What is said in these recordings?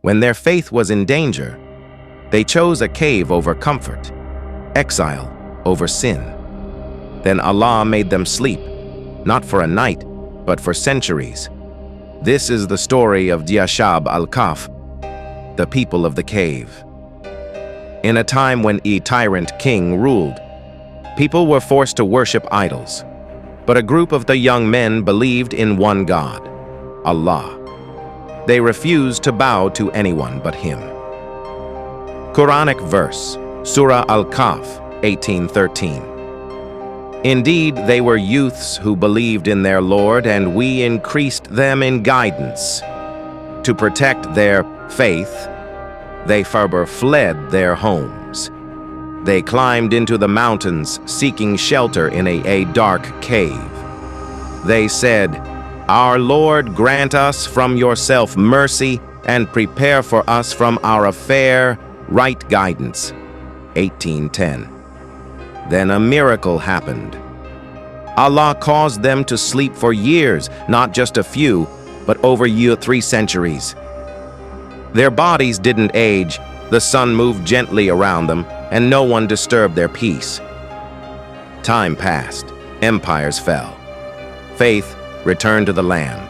When their faith was in danger, they chose a cave over comfort, exile over sin. Then Allah made them sleep, not for a night, but for centuries. This is the story of the Ashab al-Kahf, the people of the cave. In a time when a tyrant king ruled, people were forced to worship idols. But a group of the young men believed in one God, Allah. They refused to bow to anyone but Him. Quranic verse, Surah Al-Kahf, 18:13. Indeed, they were youths who believed in their Lord, and we increased them in guidance. To protect their faith, they fled their homes. They climbed into the mountains, seeking shelter in a dark cave. They said, "Our Lord, grant us from yourself mercy and prepare for us from our affair right guidance." 18:10. Then a miracle happened. Allah caused them to sleep for years, not just a few, but over 3 centuries. Their bodies didn't age, the sun moved gently around them, and no one disturbed their peace. Time passed, empires fell. Faith returned to the land.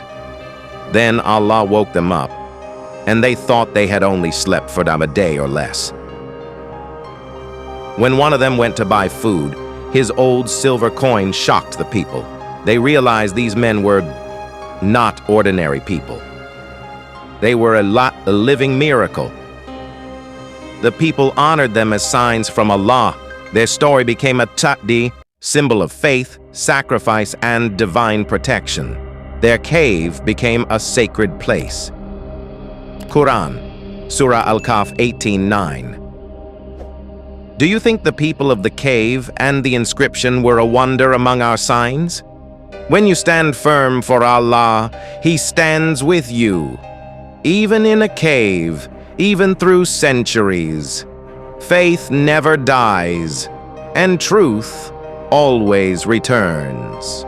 Then Allah woke them up, and they thought they had only slept for a day or less. When one of them went to buy food, his old silver coin shocked the people. They realized these men were not ordinary people. They were a living miracle. The people honored them as signs from Allah. Their story became a ta'di, symbol of faith, sacrifice, and divine protection. Their cave became a sacred place. Quran, Surah Al-Kahf 18:9. Do you think the people of the cave and the inscription were a wonder among our signs? When you stand firm for Allah, He stands with you. Even in a cave, even through centuries, faith never dies, and truth always returns.